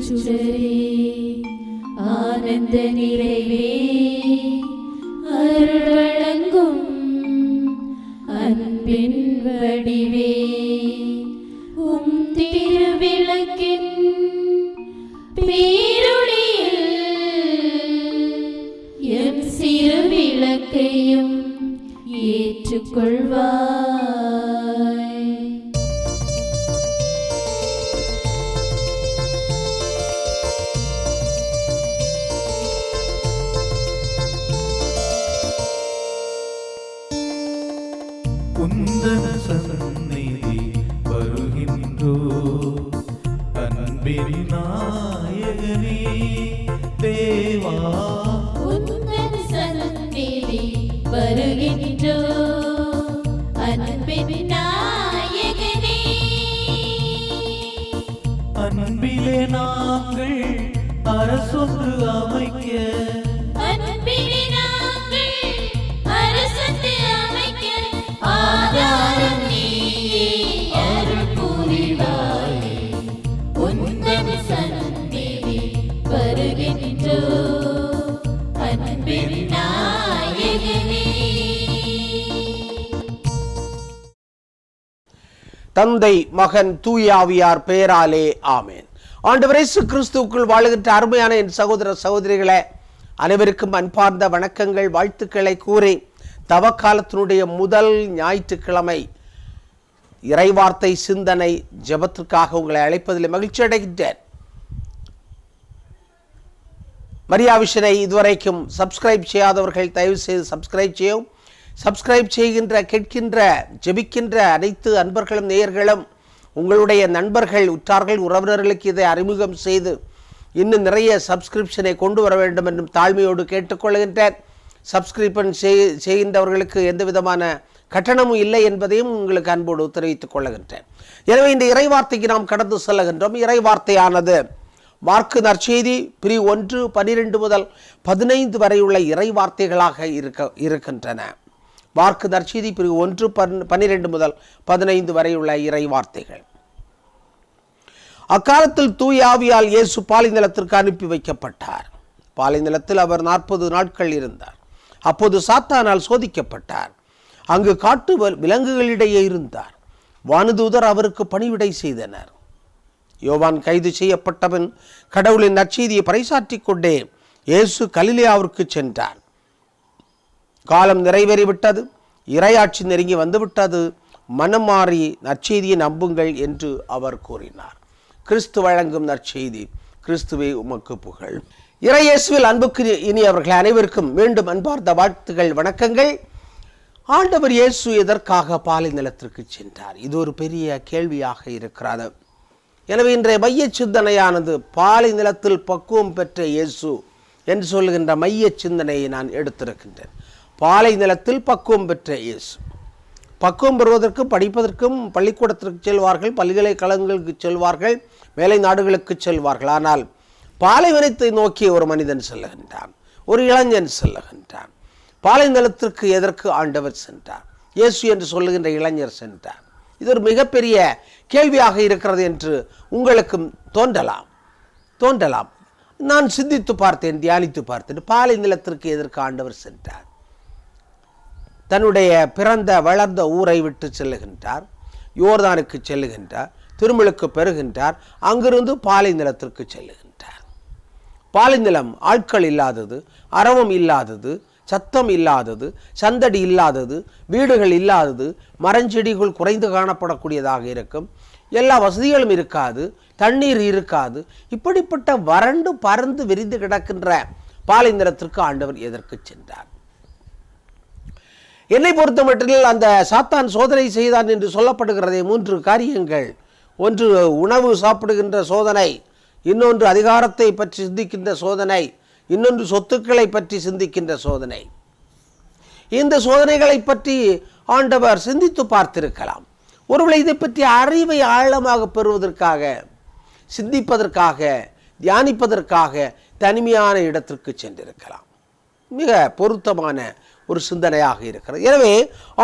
அருட்சுடரே, ஆனந்த நிறைவே, அருள் வழங்கும் அன்பின் வடிவே, உம் திருவிளக்கின் பேரொளியில் எம் சிறு விளக்கையும் ஏற்றுக்கொள்வாய். உந்தன சந்நிதி வருகின்றோ, அன்பின் நாயகனே தேவா. உந்தன சந்நிதி வருகின்றோ, அன்பின் நாயகனே. அன்பிலே நாங்கள் அரசொன்று அமைக்க, அன்பிலே நாங்கள் அரசொன்று அமைக்க, ஆதாரம் நீயே அருள் புரிவாயே. உந்தன சந்நிதி வருகின்றோ, அன்பின் நாயகனே. தந்தை, மகன், தூய ஆவியார் பெயராலே ஆமேன். ஆண்டவர் இயேசு கிறிஸ்துவுக்குள் வாழுகின்ற அருமையான என் சகோதர சகோதரிகளே, அனைவருக்கும் அன்பார்ந்த வணக்கங்கள், வாழ்த்துக்களை கூறி தவக்காலத்தினுடைய முதல் ஞாயிற்றுக்கிழமை இறைவார்த்தை சிந்தனை ஜெபத்திற்காக உங்களை அழைப்பதில் மகிழ்ச்சி அடைகின்றேன். மரியா விஷனை இதுவரைக்கும் சப்ஸ்கிரைப் செய்யாதவர்கள் தயவு செய்து சப்ஸ்கிரைப் செய்யவும். சப்ஸ்கிரைப் செய்கின்ற, கேட்கின்ற, ஜெபிக்கின்ற அனைத்து அன்பர்களும் நேயர்களும் உங்களுடைய நண்பர்கள், உற்றார்கள், உறவினர்களுக்கு இதை அறிமுகம் செய்து இன்னும் நிறைய சப்ஸ்கிரிப்ஷனை கொண்டு வர வேண்டும் என்றும் தாழ்மையோடு கேட்டுக்கொள்கின்றேன். சப்ஸ்கிரிப்ஷன் செய்கின்றவர்களுக்கு எந்த விதமான கட்டணமும் இல்லை என்பதையும் உங்களுக்கு அன்போடு தெரிவித்துக் கொள்கின்றேன். எனவே இந்த இறைவார்த்தைக்கு நாம் கடந்து செல்கின்றோம். இறைவார்த்தையானது மார்க்கு நற்செய்தி பிரிவு 1 12 முதல் 15 வரை உள்ள இறைவார்த்தைகளாக இருக்கின்றன. மார்க்கு நற்செய்தி பிரிவு 1 12 முதல் 15 வரை உள்ள இறைவார்த்தைகள். அக்காலத்தில் தூய ஆவியால் இயேசு பாலைநிலத்திற்கு அனுப்பி வைக்கப்பட்டார். பாலைநிலத்தில் அவர் 40 நாட்கள் இருந்தார். அப்போது சாத்தானால் சோதிக்கப்பட்டார். அங்கு காட்டு விலங்குகளிடையே இருந்தார். வானதூதர் அவருக்கு பணிவிடை செய்தனர். யோவான் கைது செய்யப்பட்டவன் கடவுளின் நற்செய்தியை பறைசாற்றிக் கொண்டே இயேசு கலிலேயாவிற்கு சென்றார். காலம் நிறைவேறிவிட்டது, இறையாட்சி நெருங்கி வந்துவிட்டது, மனம் மாறி நற்செய்தியை நம்புங்கள் என்று அவர் கூறினார். கிறிஸ்து வழங்கும் நற்செய்தி. கிறிஸ்துவே உமக்கு புகழ். இறையேசுவில் அன்புக்கு இனியவர்கள் அனைவருக்கும் மீண்டும் அன்பார்ந்த வாழ்த்துகள், வணக்கங்கள். ஆண்டவர் இயேசு எதற்காக பாலை நிலத்திற்கு சென்றார்? இது ஒரு பெரிய கேள்வியாக இருக்கிறது. எனவே இன்றைய மைய சிந்தனையானது பாலை நிலத்தில் பக்குவம் பெற்ற இயேசு என்று சொல்லுகின்ற மைய சிந்தனையை நான் எடுத்திருக்கின்றேன். பாலை நிலத்தில் பக்குவம் பெற்ற இயேசு. பக்குவம் பெறுவதற்கு படிப்பதற்கும் பள்ளிக்கூடத்திற்கு செல்வார்கள், பல்கலைக்கழகங்களுக்கு செல்வார்கள், மேலை நாடுகளுக்கு செல்வார்கள். ஆனால் பாலைவனத்தை நோக்கி ஒரு மனிதன் செல்லுகின்றான், ஒரு இளைஞன் செல்லுகின்றான். பாலை நிலத்திற்கு எதற்கு ஆண்டவர் சென்றார்? இயேசு என்று சொல்லுகின்ற இளைஞர் சென்றார். இது ஒரு மிகப்பெரிய கேள்வியாக இருக்கிறது என்று உங்களுக்கும் தோன்றலாம். நான் சிந்தித்து பார்த்தேன், தியானித்து பார்த்தேன். பாலை நிலத்திற்கு எதற்கு ஆண்டவர் சென்றார்? தன்னுடைய பிறந்த வளர்ந்த ஊரை விட்டு செல்லுகின்றார், யோர்தானுக்கு செல்லுகின்றார், திருமுழுக்கு பெறுகின்றார், அங்கிருந்து பாலை நிலத்திற்கு செல்லுகின்றார். பாலை நிலம் ஆட்கள் இல்லாதது, அரவம் இல்லாதது, சத்தம் இல்லாதது, சந்தடி இல்லாதது, வீடுகள் இல்லாதது, மரஞ்செடிகள் குறைந்து காணப்படக்கூடியதாக இருக்கும், எல்லா வசதிகளும் இருக்காது, தண்ணீர் இருக்காது. இப்படிப்பட்ட வறண்டு பறந்து விரிந்து கிடக்கின்ற பாலை நிலத்திற்கு ஆண்டவர் எதற்கு சென்றார்? என்னை பொறுத்த மட்டில் அந்த சாத்தான் சோதனை செய்தான் என்று சொல்லப்படுகிறதே 3 காரியங்கள். ஒன்று உணவு சாப்பிடுகின்ற சோதனை, இன்னொன்று அதிகாரத்தை பற்றி சிந்திக்கின்ற சோதனை, இன்னொன்று சொத்துக்களை பற்றி சிந்திக்கின்ற சோதனை. இந்த சோதனைகளை பற்றி ஆண்டவர் சிந்தித்து பார்த்திருக்கலாம். ஒருவேளை இதை பற்றி அறிவை ஆழமாக பெறுவதற்காக, சிந்திப்பதற்காக, தியானிப்பதற்காக தனிமையான இடத்திற்கு சென்றிருக்கலாம். மிக பொருத்தமான ஒரு சிந்தனையாக இருக்கிறது. எனவே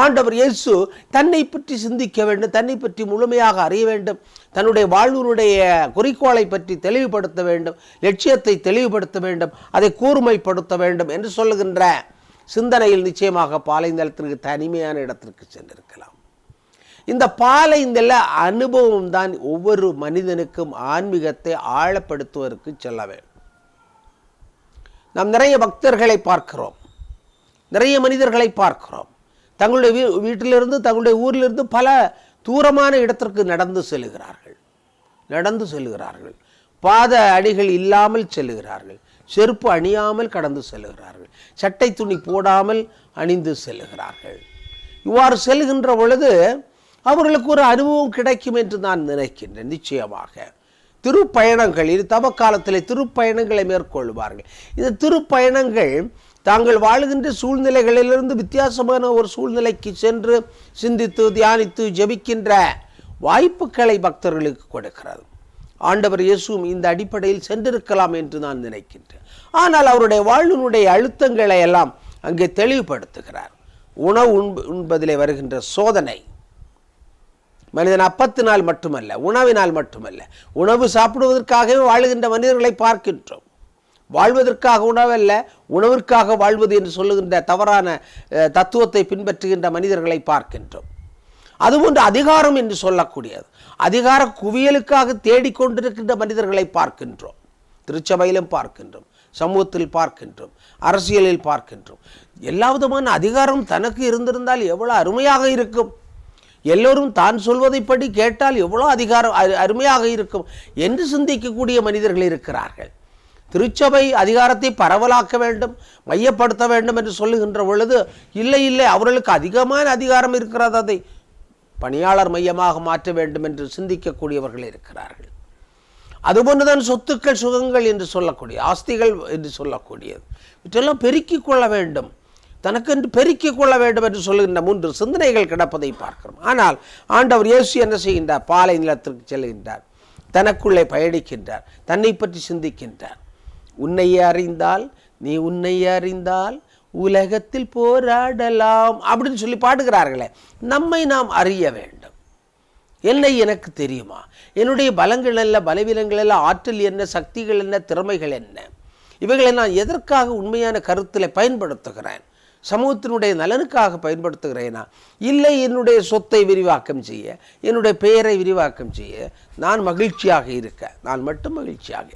ஆண்டவர் இயேசு தன்னை பற்றி சிந்திக்க வேண்டும், தன்னை பற்றி முழுமையாக அறிய வேண்டும், தன்னுடைய வாழ்வினுடைய குறிக்கோளை பற்றி தெளிவுபடுத்த வேண்டும், லட்சியத்தை தெளிவுபடுத்த வேண்டும், அதை கூர்மைப்படுத்த வேண்டும் என்று சொல்லுகின்ற சிந்தனையில் நிச்சயமாக பாலைநிலத்திற்கு தனிமையான இடத்திற்கு சென்றிருக்கலாம். இந்த பாலைநில அனுபவம் தான் ஒவ்வொரு மனிதனுக்கும் ஆன்மீகத்தை ஆழப்படுத்துவதற்கு செல்ல வேண்டும். நாம் நிறைய பக்தர்களை பார்க்கிறோம், நிறைய மனிதர்களை பார்க்கிறோம். தங்களுடைய வீட்டிலிருந்து தங்களுடைய ஊரிலிருந்து பல தூரமான இடத்திற்கு நடந்து செல்லுகிறார்கள். பாத அடிகள் இல்லாமல் செல்லுகிறார்கள், செருப்பு அணியாமல் கடந்து செல்லுகிறார்கள், சட்டை துணி போடாமல் அணிந்து செல்லுகிறார்கள். இவ்வாறு செல்கின்ற பொழுது அவர்களுக்கு ஒரு அனுபவம் கிடைக்கும் என்று நான் நினைக்கின்றேன். நிச்சயமாக திருப்பயணங்கள், இது தவக்காலத்தில் திருப்பயணங்களை மேற்கொள்வார்கள். இந்த திருப்பயணங்கள் தாங்கள் வாழுகின்ற சூழ்நிலைகளிலிருந்து வித்தியாசமான ஒரு சூழ்நிலைக்கு சென்று சிந்தித்து தியானித்து ஜெபிக்கின்ற வாய்ப்புகளை பக்தர்களுக்கு கொடுக்கிறது. ஆண்டவர் இயேசுவும் இந்த அடிப்படையில் சென்றிருக்கலாம் என்று நான் நினைக்கின்றேன். ஆனால் அவருடைய வாழ்வினுடைய அழுத்தங்களை எல்லாம் அங்கே தெளிவுபடுத்துகிறார். உணவு உண்பதிலே வருகின்ற சோதனை மனிதன் அப்பத்தினால் மட்டுமல்ல, உணவினால் மட்டுமல்ல. உணவு சாப்பிடுவதற்காகவே வாழுகின்ற மனிதர்களை பார்க்கின்றோம். வாழ்வதற்காக உணவல்ல, உணவிற்காக வாழ்வது என்று சொல்லுகின்ற தவறான தத்துவத்தை பின்பற்றுகின்ற மனிதர்களை பார்க்கின்றோம். அதுபோன்று அதிகாரம் என்று சொல்லக்கூடியது, அதிகார குவியலுக்காக தேடிக்கொண்டிருக்கின்ற மனிதர்களை பார்க்கின்றோம். திருச்சபையிலும் பார்க்கின்றோம், சமூகத்தில் பார்க்கின்றோம், அரசியலில் பார்க்கின்றோம். எல்லா விதமான அதிகாரம் தனக்கு இருந்திருந்தால் எவ்வளவு அருமையாக இருக்கும், எல்லோரும் தான் சொல்வதைப்படி கேட்டால் எவ்வளோ அதிகாரம் அருமையாக இருக்கும் என்று சிந்திக்கக்கூடிய மனிதர்கள் இருக்கிறார்கள். திருச்சபை அதிகாரத்தை பரவலாக்க வேண்டும், மையப்படுத்த வேண்டும் என்று சொல்லுகின்ற பொழுது இல்லை அவர்களுக்கு அதிகமான அதிகாரம் இருக்கிறது, அதை பணியாளர் மையமாக மாற்ற வேண்டும் என்று சிந்திக்கக்கூடியவர்கள் இருக்கிறார்கள். அதுபோன்றுதான் சொத்துக்கள் சுகங்கள் என்று சொல்லக்கூடிய, ஆஸ்திகள் என்று சொல்லக்கூடியது, இவற்றெல்லாம் பெருக்கிக் கொள்ள வேண்டும், தனக்கென்று பெருக்கிக் கொள்ள வேண்டும் என்று சொல்லுகின்ற 3 சிந்தனைகள் கிடப்பதை பார்க்கிறோம். ஆனால் ஆண்டவர் இயேசு என்ன செய்கின்றார்? பாலை நிலத்திற்கு செல்கின்றார், தனக்குள்ளே பயணிக்கின்றார், தன்னை பற்றி சிந்திக்கின்றார். உன்னையே அறிந்தால், நீ உன்னையே அறிந்தால் உலகத்தில் போராடலாம் அப்படின்னு சொல்லி பாடுகிறார்களே. நம்மை நாம் அறிய வேண்டும். என்னை எனக்கு தெரியுமா? என்னுடைய பலங்கள் என்ன, பலவீனங்கள் என்ன, ஆற்றல் என்ன, சக்திகள் என்ன, திறமைகள் என்ன, இவைகளை நான் எதற்காக உண்மையான கருத்தில் பயன்படுத்துகிறேன்? சமூகத்தினுடைய நலனுக்காக பயன்படுத்துகிறேனா? இல்லை என்னுடைய சொத்தை விரிவாக்கம் செய்ய, என்னுடைய பெயரை விரிவாக்கம் செய்ய, நான் மகிழ்ச்சியாக இருக்க, நான் மட்டும் மகிழ்ச்சியாக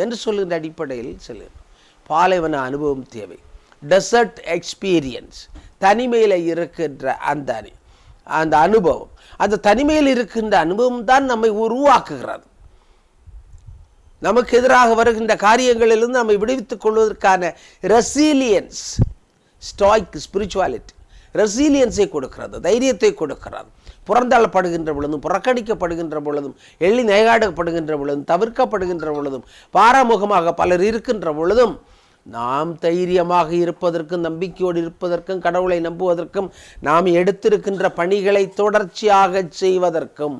என்று சொல்லுகின்ற அடிப்படையில் செல்லுங்கள். பாலைவன அனுபவம் தேவை. டெசர்ட் எக்ஸ்பீரியன்ஸ், தனிமையில் இருக்கின்ற அந்த அனுபவம், அந்த தனிமையில் இருக்கின்ற அனுபவம் தான் நம்மை உருவாக்குகிறது. நமக்கு எதிராக வருகின்ற காரியங்களிலிருந்து நம்மை விடுவித்துக் கொள்வதற்கான ரெசிலியன்ஸ், ஸ்டாய்க் ஸ்பிரிச்சுவாலிட்டி ரெசிலியன்ஸை கொடுக்கிறது, தைரியத்தை கொடுக்கிறது. புறந்தள்ளப்படுகின்ற பொழுதும், புறக்கணிக்கப்படுகின்ற பொழுதும், எள்ளி நகையாடப்படுகின்ற பொழுதும், தவிர்க்கப்படுகின்ற பொழுதும், பாராமுகமாக பலர் இருக்கின்ற பொழுதும் நாம் தைரியமாக இருப்பதற்கும், நம்பிக்கையோடு இருப்பதற்கும், கடவுளை நம்புவதற்கும், நாம் எடுத்திருக்கின்ற பணிகளை தொடர்ச்சியாக செய்வதற்கும்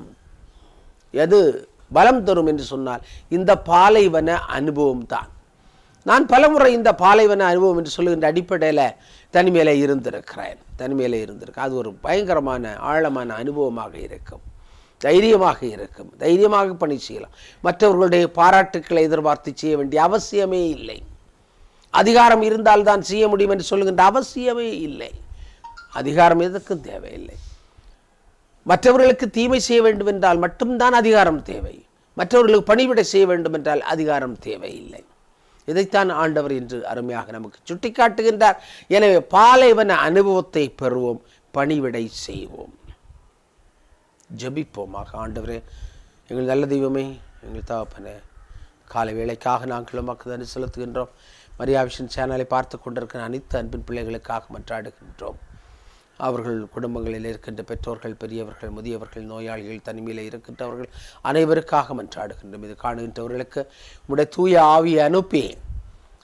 எது பலம் தரும் என்று சொன்னால் இந்த பாலைவன அனுபவம் தான். நான் பலமுறை இந்த பாலைவன அனுபவம் என்று சொல்லுகின்ற அடிப்படையில் தனிமையில இருந்திருக்கிறேன். அது ஒரு பயங்கரமான ஆழமான அனுபவமாக இருக்கும், தைரியமாக இருக்கும், தைரியமாக பணி செய்யலாம். மற்றவர்களுடைய பாராட்டுக்களை எதிர்பார்த்து செய்ய வேண்டிய அவசியமே இல்லை. அதிகாரம் இருந்தால் தான் செய்ய முடியும் என்று சொல்லுகின்ற அவசியமே இல்லை. அதிகாரம் எதற்கும் தேவையில்லை. மற்றவர்களுக்கு தீமை செய்ய வேண்டும் என்றால் மட்டும்தான் அதிகாரம் தேவை. மற்றவர்களுக்கு பணிவிடை செய்ய வேண்டும் என்றால் அதிகாரம் தேவையில்லை. இதைத்தான் ஆண்டவர் இன்று அருமையாக நமக்கு சுட்டிக்காட்டுகின்றார். எனவே பாலைவன அனுபவத்தை பெறுவோம், பணிவிடை செய்வோம். ஜெபிப்போமாக. ஆண்டவரே, எங்கள் நல்ல தெய்வமே, எங்கள் தகப்பனே, காலை வேளைக்காக நாங்கள் உமக்கு நன்றி செலுத்துகின்றோம். மரியா விஷன் சேனலை பார்த்து கொண்டிருக்கிற அனைத்து அன்பின் பிள்ளைகளுக்காக மன்றாடுகின்றோம். அவர்கள் குடும்பங்களில் இருக்கின்ற பெற்றோர்கள், பெரியவர்கள், முதியவர்கள், நோயாளிகள், தனிமையில் இருக்கின்றவர்கள் அனைவருக்காக மன்றாடுகின்றோம். இது காணுகின்றவர்களுக்கு உம்முடைய தூய ஆவியை அனுப்பி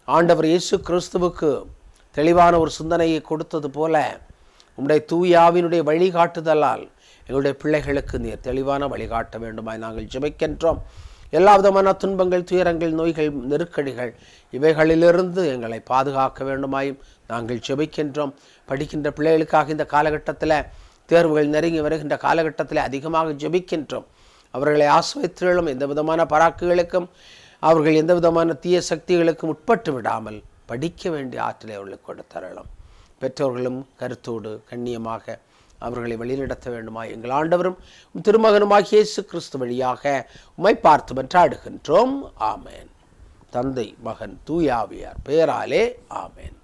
ஆண்டவர் இயேசு கிறிஸ்துவுக்கு தெளிவான ஒரு சிந்தனையை கொடுத்தது போல உம்முடைய தூய ஆவியினுடைய வழிகாட்டுதலால் எங்களுடைய பிள்ளைகளுக்கு நீர் தெளிவான வழிகாட்ட வேண்டுமாய் நாங்கள் ஜெபிக்கின்றோம். எல்லா விதமான துன்பங்கள், துயரங்கள், நோய்கள், நெருக்கடிகள் இவைகளிலிருந்து எங்களை பாதுகாக்க வேண்டுமாயும் நாங்கள் ஜெபிக்கின்றோம். படிக்கின்ற பிள்ளைகளுக்காக இந்த காலகட்டத்தில், தேர்வுகள் நெருங்கி வருகின்ற காலகட்டத்தில் அதிகமாக ஜெபிக்கின்றோம். அவர்களை ஆசிரியத்திலும் எந்த விதமான பராக்குகளுக்கும், அவர்கள் எந்த விதமான தீய சக்திகளுக்கும் உட்பட்டு விடாமல் படிக்க வேண்டிய ஆற்றலை அவர்களுக்கு கொடுத்தரலாம். பெற்றோர்களும் கருத்தோடு கண்ணியமாக அவர்களை வழிநடத்த வேண்டுமா எங்கள் ஆண்டவரும் திருமகனுமாகிய இயேசு கிறிஸ்து வழியாக உம்மை பார்த்து மன்றாடுகின்றோம். ஆமேன். தந்தை, மகன், தூய ஆவியார் பெயராலே ஆமேன்.